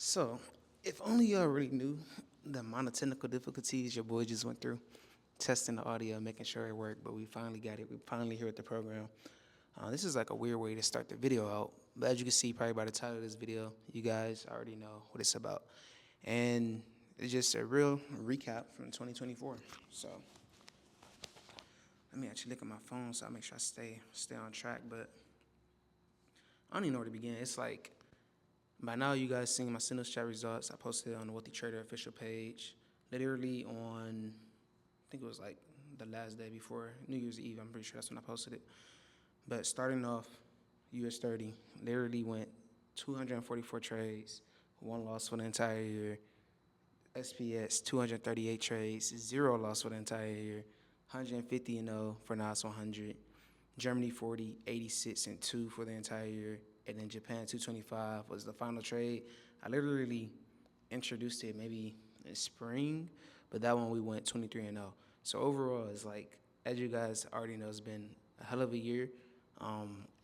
So, if only y'all really knew the amount of technical difficulties your boy just went through, testing the audio, making sure it worked, but we finally got it. We finally here at the program. This is like a weird way to start the video out, but as you can see, probably by the title of this video, you guys already know what it's about. And it's just a real recap from 2024. So, let me actually look at my phone so I make sure I stay on track, but I don't even know where to begin. It's like by now, you guys seen my singles chat results. I posted it on the Wealthy Trader official page, literally on, I think it was like the last day before New Year's Eve. I'm pretty sure that's when I posted it. But starting off, US 30 literally went 244 trades, one loss for the entire year. SPS 238 trades, zero loss for the entire year. 150 and 0 for NOS 100. Germany 40, 86 and 2 for the entire year. And then Japan 225 was the final trade. I literally introduced it maybe in spring, but that one we went 23 and 0. So overall, it's like, as you guys already know, it's been a hell of a year.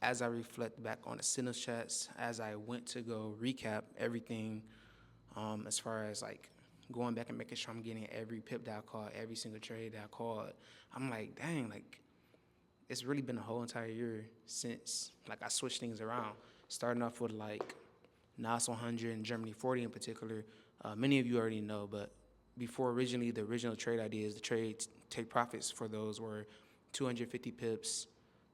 As I reflect back on the signals chats, as I went to go recap everything, as far as like going back and making sure I'm getting every pip that I caught, every single trade that I caught, I'm like, dang, like it's really been a whole entire year since like I switched things around. Starting off with like NOS 100 and Germany 40 in particular. Many of you already know, but before originally the original trade ideas, the trade take profits for those were 250 pips,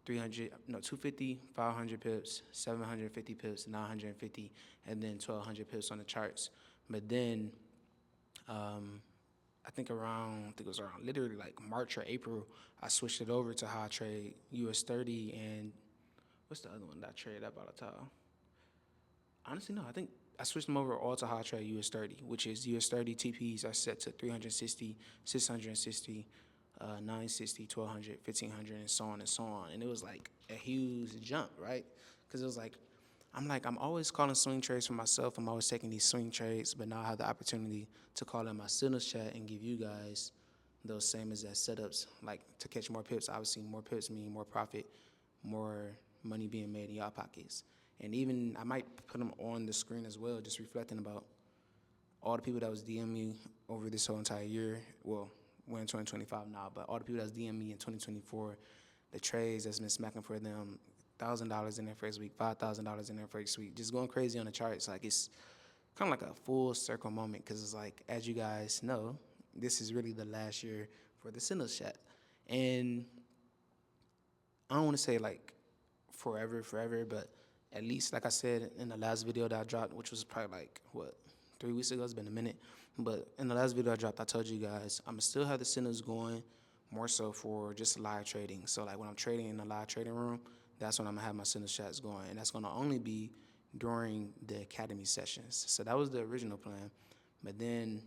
250, 500 pips, 750 pips, 950, and then 1200 pips on the charts. But then I think it was around literally like March or April, I switched it over to how I trade US 30 and what's the other one that I traded at volatile? Honestly, no, I think I switched them over all to how I trade US 30, which is US 30 TPs are set to 360, 660, 960, 1200, 1500, and so on and so on. And it was like a huge jump, right? Because it was like, I'm always calling swing trades for myself. I'm always taking these swing trades, but now I have the opportunity to call in my signals chat and give you guys those same as that setups, like to catch more pips. Obviously, more pips mean more profit, more money being made in y'all pockets. And even I might put them on the screen as well, just reflecting about all the people that was DMing me over this whole entire year. Well, we're in 2025 now, but all the people that's DMing me in 2024, the trades that's been smacking for them, $1,000 in their first week, $5,000 in their first week, just going crazy on the charts. Like it's kind of like a full circle moment because it's like, as you guys know, this is really the last year for the Signals chat. And I don't want to say like forever, but at least like I said in the last video that I dropped, which was probably like what 3 weeks ago. It's been a minute, but in the last video I dropped, I told you guys I'm still have the signals going more so for just live trading. So like when I'm trading in the live trading room, that's when I'm gonna have my signals chats going, and that's gonna only be during the academy sessions. So that was the original plan, but then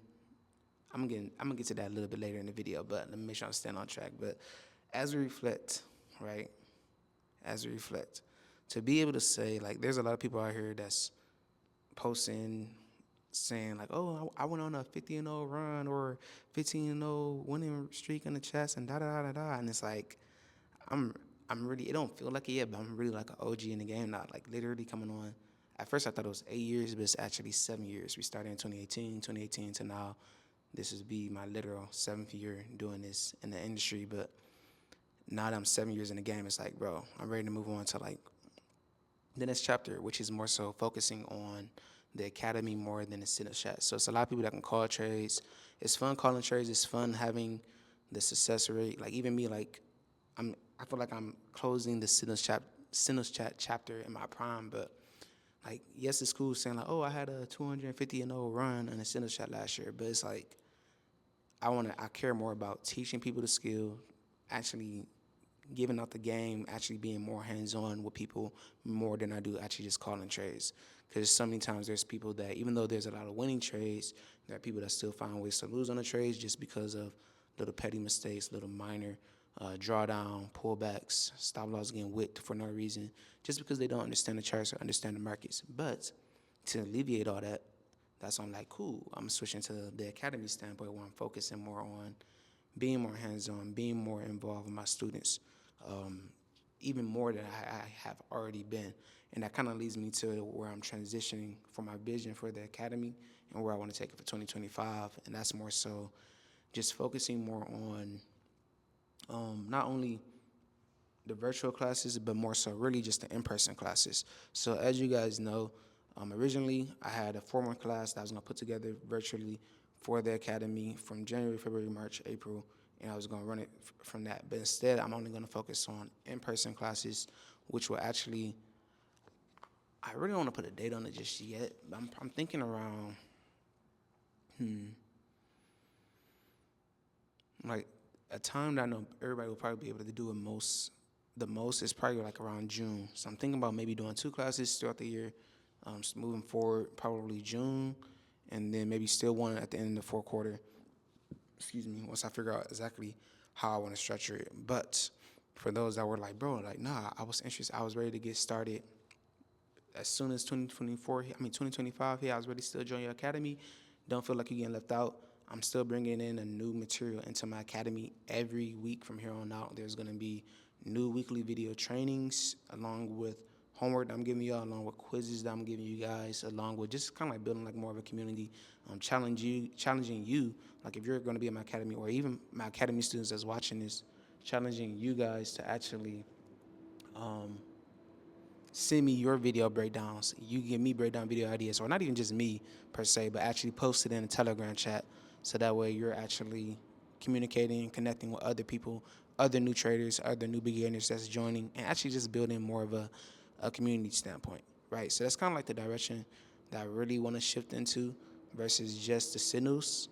I'm gonna get to that a little bit later in the video. But let me make sure I'm staying on track. But as we reflect, right? As we reflect, to be able to say, like, there's a lot of people out here that's posting, saying, like, oh, I went on a 50 and 0 run or 15 and 0 winning streak in the chest and da da da da. And it's like, I'm, I'm really, it don't feel like it yet, but I'm really like an OG in the game now, like, literally coming on. At first, I thought it was 8 years, but it's actually 7 years. We started in 2018 to now. This is be my literal 7th year doing this in the industry, but now that I'm 7 years in the game, it's like, bro, I'm ready to move on to like the next chapter, which is more so focusing on the academy more than the sit-up chat. So it's a lot of people that can call trades. It's fun calling trades. It's fun having the success rate. Like even me, like I feel like I'm closing the signals chat chapter in my prime, but like yes, it's cool saying like, oh, I had a 250 and 0 run in the signals chat last year, but it's like I care more about teaching people the skill, actually giving out the game, actually being more hands-on with people more than I do actually just calling trades. Because so many times there's people that, even though there's a lot of winning trades, there are people that still find ways to lose on the trades just because of little petty mistakes, little minor drawdown, pullbacks, stop loss getting whipped for no reason, just because they don't understand the charts or understand the markets. But to alleviate all that, that's why I'm like, cool, I'm switching to the academy standpoint where I'm focusing more on being more hands-on, being more involved with my students, um, even more than I have already been. And that kind of leads me to where I'm transitioning for my vision for the academy and where I want to take it for 2025. And that's more so just focusing more on not only the virtual classes, but more so really just the in-person classes. So as you guys know, originally I had a 4-month class that I was going to put together virtually for the academy from January, February, March, April, and I was going to run it from that. But instead, I'm only going to focus on in-person classes, which will actually, I really don't want to put a date on it just yet, but I'm thinking around, like a time that I know everybody will probably be able to do it the most is probably like around June. So I'm thinking about maybe doing 2 classes throughout the year, moving forward, probably June, and then maybe still one at the end of the fourth quarter. Excuse me, once I figure out exactly how I want to structure it. But for those that were like, bro, like, nah, I was interested, I was ready to get started as soon as 2025 here, I was ready to still join your academy. Don't feel like you're getting left out. I'm still bringing in a new material into my academy every week from here on out. There's going to be new weekly video trainings along with homework that I'm giving y'all, along with quizzes that I'm giving you guys, along with just kind of like building like more of a community, challenging you, like if you're going to be in my academy or even my academy students that's watching this, challenging you guys to actually send me your video breakdowns. You give me breakdown video ideas, or not even just me per se, but actually post it in a Telegram chat, so that way you're actually communicating, connecting with other people, other new traders, other new beginners that's joining, and actually just building more of a community standpoint, right? So that's kind of like the direction that I really want to shift into versus just the signals.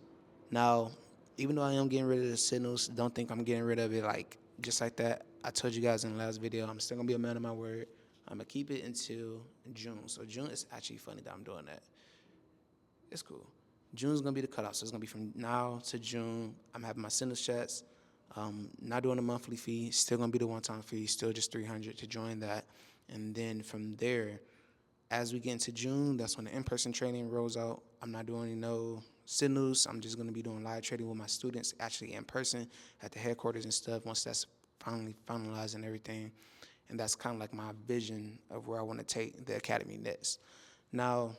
Now, even though I am getting rid of the signals, don't think I'm getting rid of it like just like that. I told you guys in the last video, I'm still gonna be a man of my word. I'm gonna keep it until June. So June is actually funny that I'm doing that. It's cool. June's gonna be the cutoff. So it's gonna be from now to June. I'm having my signals chats. Not doing a monthly fee. Still gonna be the one-time fee. Still just 300 to join that. And then from there, as we get into June, that's when the in-person training rolls out. I'm not doing no signals. I'm just gonna be doing live trading with my students, actually in person at the headquarters and stuff. Once that's finally finalized and everything, and that's kind of like my vision of where I want to take the academy next. Now,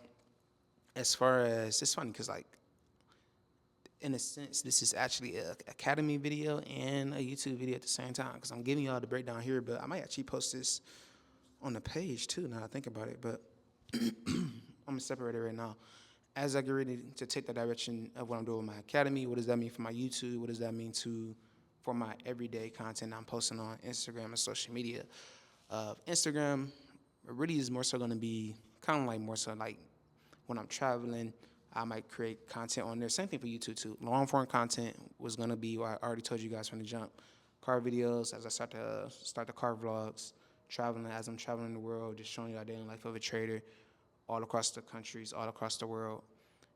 as far as it's funny because like in a sense, this is actually a academy video and a YouTube video at the same time because I'm giving y'all the breakdown here, but I might actually post this on the page too. Now I think about it, but I'm gonna separate it right now. As I get ready to take the direction of what I'm doing with my academy, what does that mean for my YouTube? What does that mean for my everyday content I'm posting on Instagram and social media? Instagram really is more so going to be kind of like more so like when I'm traveling, I might create content on there. Same thing for YouTube too. Long form content was going to be what I already told you guys from the jump. Car videos as I start the car vlogs, traveling as I'm traveling the world, just showing you the daily life of a trader all across the countries, all across the world.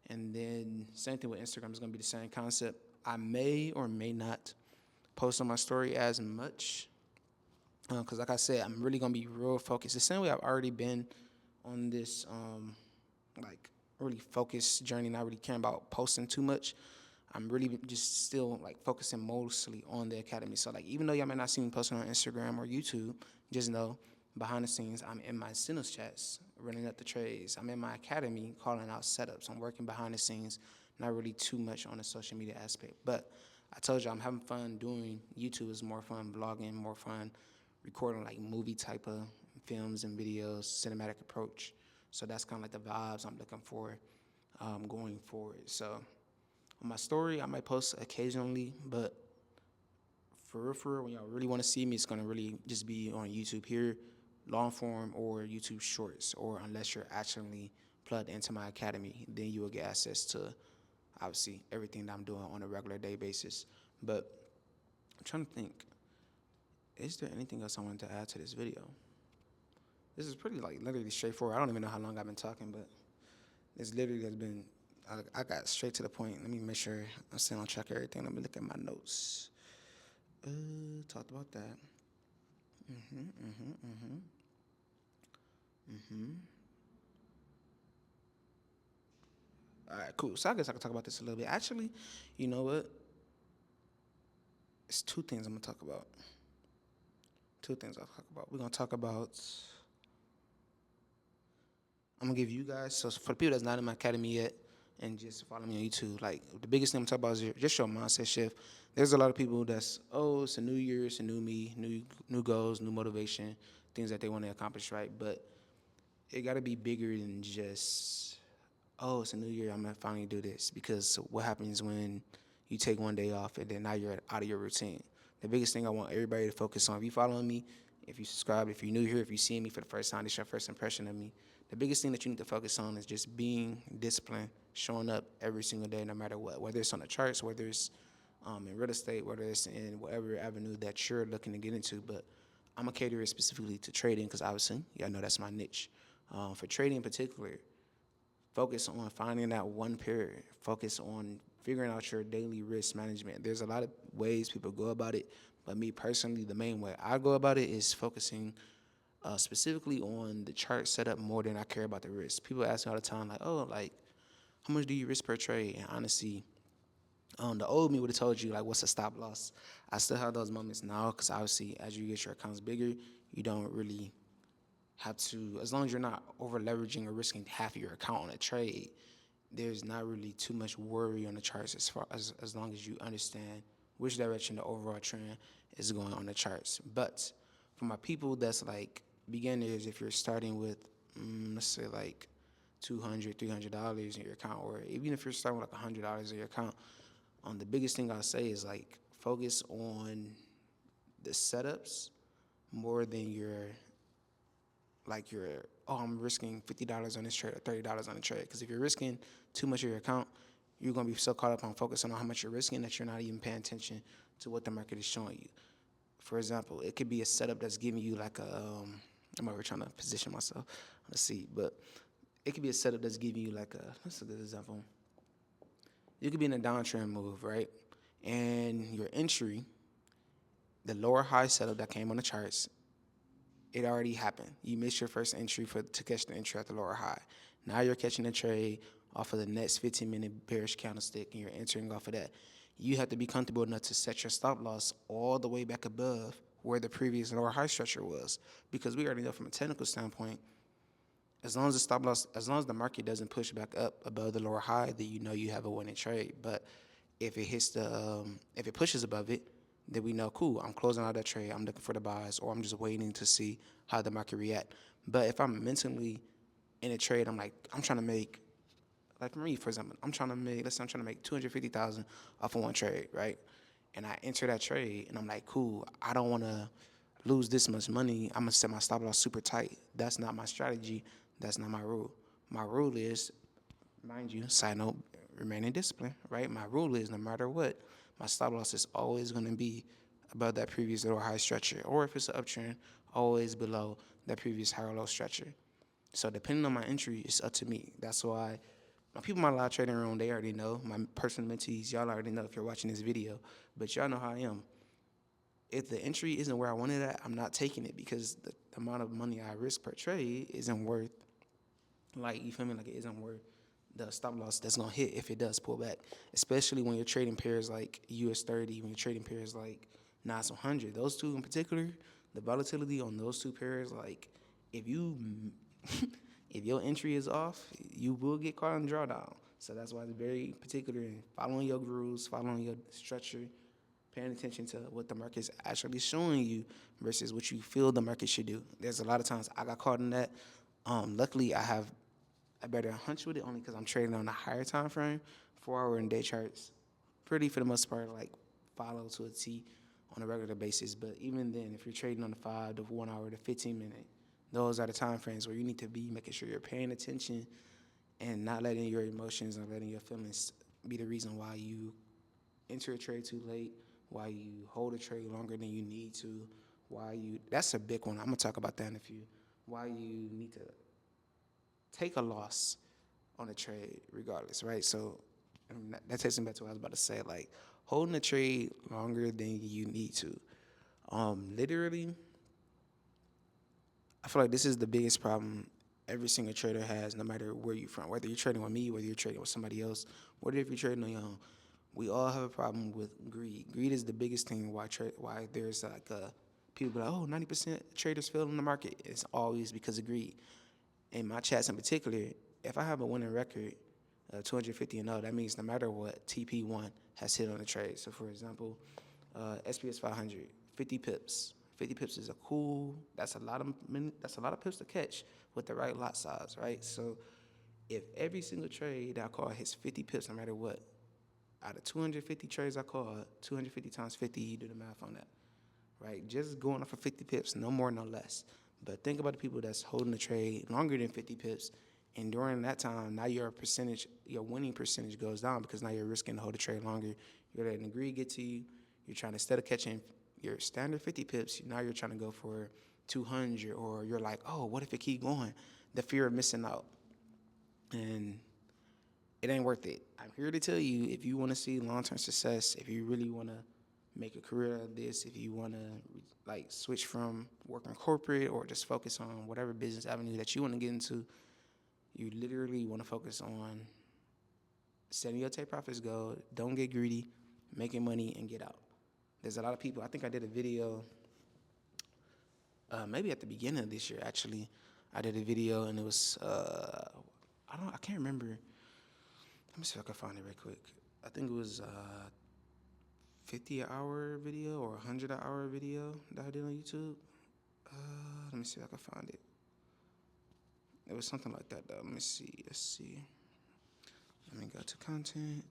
And then same thing with Instagram is going to be the same concept. I may or may not post on my story as much because like I said, I'm really gonna be real focused. The same way I've already been on this like really focused journey, not really caring about posting too much. I'm really just still like focusing mostly on the academy. So like even though y'all might not see me posting on Instagram or YouTube, just know behind the scenes I'm in my signals chats, running up the trades. I'm in my academy calling out setups. I'm working behind the scenes, not really too much on the social media aspect. But I told you I'm having fun doing YouTube is more fun, blogging more fun, recording like movie type of films and videos, cinematic approach. So that's kind of like the vibes I'm looking for going forward. So on my story, I might post occasionally, but for real, when y'all really want to see me, it's gonna really just be on YouTube here, long form or YouTube Shorts, or unless you're actually plugged into my academy, then you will get access to obviously everything that I'm doing on a regular day basis. But I'm trying to think, is there anything else I wanted to add to this video? This is pretty like literally straightforward. I don't even know how long I've been talking, but this literally has been. I got straight to the point. Let me make sure I'm staying on track of everything. Let me look at my notes. Talked about that. All right, cool. So I guess I can talk about this a little bit. Actually, you know what? It's two things I'm gonna talk about. Two things I'll talk about. We're gonna talk about. I'm gonna give you guys. So for the people that's not in my academy yet, and just follow me on YouTube. Like the biggest thing I'm talking about is just your mindset shift. There's a lot of people that's it's a new year, it's a new me, new goals, new motivation, things that they want to accomplish, right? But it got to be bigger than just it's a new year, I'm gonna finally do this. Because what happens when you take one day off and then now you're out of your routine? The biggest thing I want everybody to focus on, if you following me, if you subscribe, if you're new here, if you see me for the first time, this is your first impression of me. The biggest thing that you need to focus on is just being disciplined, showing up every single day, no matter what, whether it's on the charts, whether it's in real estate, whether it's in whatever avenue that you're looking to get into. But I'm gonna cater it specifically to trading because obviously, y'all know that's my niche. For trading in particular, focus on finding that one pair. Focus on figuring out your daily risk management. There's a lot of ways people go about it, but me personally, the main way I go about it is focusing specifically on the chart setup more than I care about the risk. People ask me all the time, like, "Oh, like, how much do you risk per trade?" And honestly, the old me would have told you like, "What's a stop loss?" I still have those moments now because obviously, as you get your accounts bigger, you don't really have to, as long as you're not over leveraging or risking half of your account on a trade, there's not really too much worry on the charts as long as you understand which direction the overall trend is going on the charts. But for my people that's like beginners, if you're starting with let's say like $200, $300 in your account, or even if you're starting with like $100 in your account, the biggest thing I'll say is like focus on the setups more than your I'm risking $50 on this trade or $30 on the trade. Because if you're risking too much of your account, you're gonna be so caught up on focusing on how much you're risking that you're not even paying attention to what the market is showing you. For example, it could be a setup that's giving you like I'm over trying to position myself on the seat, but it could be a setup that's giving you like let's look at this example. You could be in a downtrend move, right? And your entry, the lower high setup that came on the charts, it already happened. You missed your first entry to catch the entry at the lower high. Now you're catching a trade off of the next 15-minute bearish candlestick, and you're entering off of that. You have to be comfortable enough to set your stop loss all the way back above where the previous lower high structure was, because we already know from a technical standpoint, as long as the market doesn't push back up above the lower high, then you know you have a winning trade. But if it pushes above it, then we know, cool, I'm closing out that trade, I'm looking for the buys, or I'm just waiting to see how the market react. But if I'm mentally in a trade, I'm trying to make, like for me, for example, let's say I'm trying to make 250,000 off of one trade, right? And I enter that trade, and I'm like, cool, I don't want to lose this much money. I'm gonna set my stop loss super tight. That's not my strategy. That's not my rule. My rule is, mind you, side note, remaining disciplined, right? My rule is no matter what, my stop loss is always going to be above that previous low high stretcher, or if it's an uptrend, always below that previous high or low stretcher. So depending on my entry, it's up to me. That's why my people in my live trading room, they already know. My personal mentees, y'all already know if you're watching this video, but y'all know how I am. If the entry isn't where I wanted it at, I'm not taking it because the amount of money I risk per trade isn't worth, like, you feel me? Like, it isn't worth the stop loss that's gonna hit if it does pull back. Especially when you're trading pairs like US 30, when you're trading pairs like NAS 100. Those two in particular, the volatility on those two pairs, like, if you if your entry is off, you will get caught in drawdown. So that's why it's very particular in following your grooves, following your structure, paying attention to what the market's actually showing you versus what you feel the market should do. There's a lot of times I got caught in that. Luckily, I have a better hunch with it only because I'm trading on a higher time frame, 4 hour and day charts. Pretty, for the most part, like, follow to a T on a regular basis. But even then, if you're trading on the 5, the 1 hour, the 15-minute, those are the time frames where you need to be making sure you're paying attention and not letting your emotions and letting your feelings be the reason why you enter a trade too late, why you hold a trade longer than you need to, that's a big one. I'm going to talk about that in a few. Why you need to take a loss on a trade regardless, right? So that takes me back to what I was about to say, like, holding a trade longer than you need to. Literally, I feel like this is the biggest problem every single trader has, no matter where you're from, whether you're trading with me, whether you're trading with somebody else, whether if you're trading on your own. We all have a problem with greed. Greed is the biggest thing why there's like a people be like, oh, 90% traders fail in the market. It's always because of greed. In my chats in particular, if I have a winning record of 250 and 0, that means no matter what, TP1 has hit on the trade. So for example, SPS 500, 50 pips. 50 pips is that's a lot of pips to catch with the right lot size, right? So if every single trade that I call hits 50 pips, no matter what, out of 250 trades I call, 250 times 50, you do the math on that, right? Just going off of 50 pips, no more, no less. But think about the people that's holding the trade longer than 50 pips, and during that time, now your winning percentage goes down because now you're risking to hold the trade longer. You're letting the greed get to you. You're trying to, instead of catching your standard 50 pips, now you're trying to go for 200, or you're like, oh, what if it keep going? The fear of missing out. And it ain't worth it. I'm here to tell you, if you want to see long-term success, if you really want to make a career out of this, if you want to like switch from working corporate or just focus on whatever business avenue that you want to get into, you literally want to focus on setting your take profits goal, don't get greedy, making money, and get out. There's a lot of people. I think I did a video, maybe at the beginning of this year. Actually, I did a video, and it was I can't remember. Let me see if I can find it real quick. I think it was 50-hour video or 100-hour video that I did on YouTube. Let me see if I can find it. It was something like that, though. Let me see. Let's see. Let me go to content.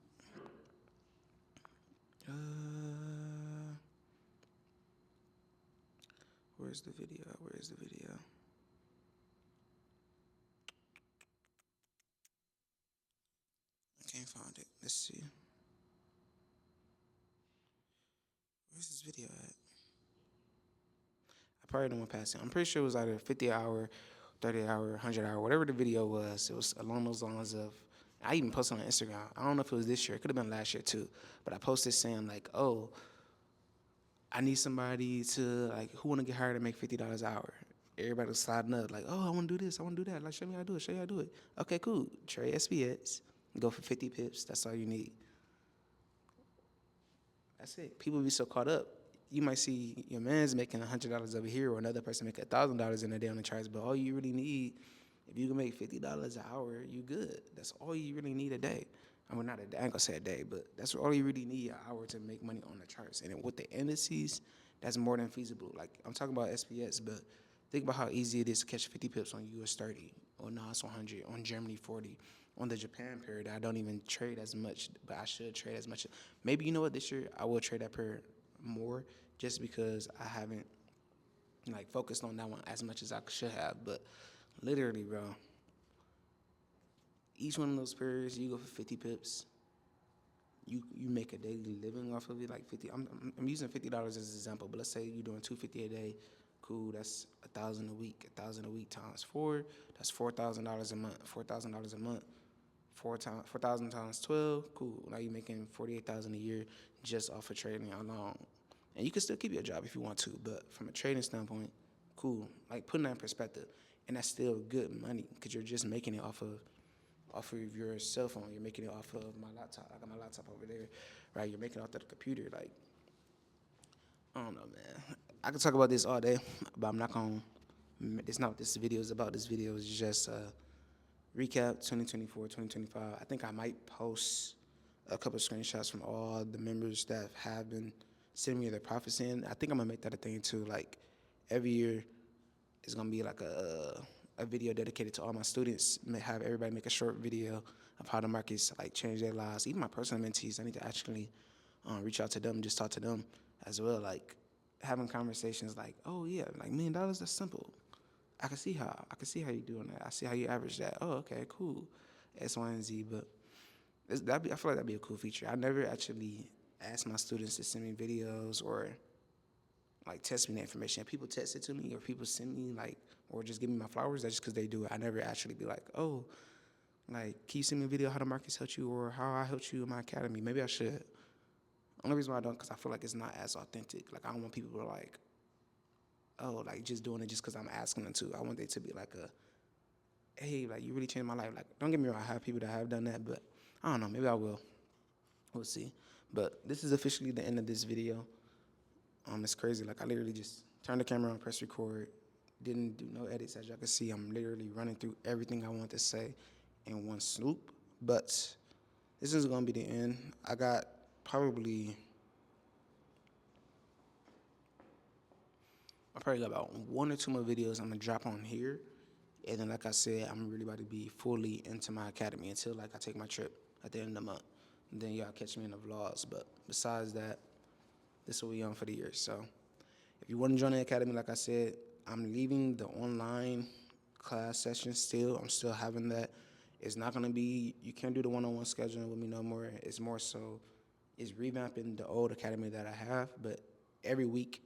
Where's the video? Where's the video? I can't find it. Let's see. Where's this video at? I probably don't want to pass it. I'm pretty sure it was either 50-hour, 30-hour, 100-hour, whatever the video was. It was along those lines of. I even posted on Instagram. I don't know if it was this year. It could have been last year too. But I posted saying like, oh, I need somebody to like who want to get hired and make $50 an hour. Everybody was sliding up like, oh, I want to do this. I want to do that. Like, show me how to do it. Show you how to do it. Okay, cool. Trade SBS. Go for 50 pips. That's all you need. That's it. People be so caught up. You might see your man's making $100 over here, or another person making $1,000 in a day on the charts. But all you really need, if you can make $50 an hour, you good. That's all you really need a day. I mean, not a day. I ain't gonna say a day, but that's all you really need, an hour to make money on the charts. And with the indices, that's more than feasible. Like I'm talking about SPS, but think about how easy it is to catch 50 pips on US 30, on NAS 100, on Germany 40, on the Japan pair that I don't even trade as much, but I should trade as much. Maybe you know what? This year I will trade that pair more, just because I haven't like focused on that one as much as I should have. But literally, bro, each one of those pairs you go for 50 pips. You make a daily living off of it, like 50. I'm using $50 as an example, but let's say you're doing 250 a day. Cool, that's 1,000 a week. 1,000 a week times 4, that's $4,000 a month. $4,000 a month. 4,000 times 12. Cool. Now you're making 48,000 a year just off of trading alone. And you can still keep your job if you want to, but from a trading standpoint, cool. Like putting that in perspective, and that's still good money because you're just making it off of your cell phone. You're making it off of my laptop. I got my laptop over there, right? You're making it off of the computer. Like, I don't know, man. I could talk about this all day, but I'm not going to. It's not what this video is about. This video is just recap 2024, 2025. I think I might post a couple of screenshots from all the members that have been sending me their profits in. I think I'm going to make that a thing too. Like, every year is going to be like a video dedicated to all my students. Have everybody make a short video of how the markets like change their lives. Even my personal mentees, I need to actually reach out to them, just talk to them as well. Like having conversations like, oh yeah, like $1 million, that's simple. I can see how you doing that. I see how you average that. Oh, okay, cool. X, Y, and Z. But I feel like that'd be a cool feature. I never actually asked my students to send me videos or like text me the information. If people text it to me or people send me like or just give me my flowers, that's just because they do it. I never actually be like, oh, like, can you send me a video how the markets helped you or how I helped you in my academy? Maybe I should. Only reason why I don't, because I feel like it's not as authentic. Like, I don't want people to like, oh, like just doing it just because I'm asking them to. I want it to be like hey, like you really changed my life. Like, don't get me wrong, I have people that have done that, but I don't know, maybe I will. We'll see. But this is officially the end of this video. It's crazy. Like I literally just Turn the camera on, press record. Didn't do no edits. As y'all can see, I'm literally running through everything I want to say in one swoop. But this is gonna be the end. I got probably about 1 or 2 more videos I'm gonna drop on here, and then like I said, I'm really about to be fully into my academy until like I take my trip at the end of the month. And then y'all catch me in the vlogs. But besides that, this will be on for the year. So if you want to join the academy, like I said, I'm leaving the online class session still. I'm still having that. It's not gonna be, you can't do the one-on-one scheduling with me no more. It's more so, it's revamping the old academy that I have, but every week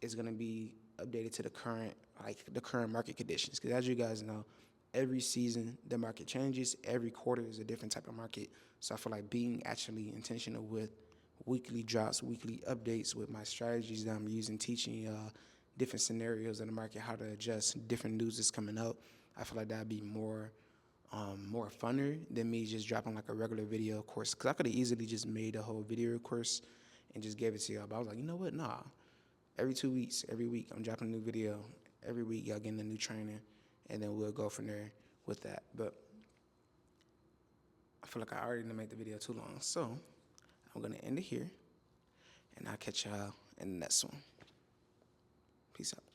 is gonna be updated to the current market conditions. Because as you guys know, every season the market changes. Every quarter is a different type of market. So I feel like being actually intentional with weekly drops, weekly updates with my strategies that I'm using, teaching different scenarios in the market, how to adjust different news that's coming up. I feel like that'd be more funner than me just dropping like a regular video course. Because I could have easily just made a whole video course and just gave it to y'all. But I was like, you know what? Nah. Every 2 weeks, every week, I'm dropping a new video. Every week, y'all getting a new training, and then we'll go from there with that. But I feel like I already didn't make the video too long, so I'm gonna end it here, and I'll catch y'all in the next one. Peace out.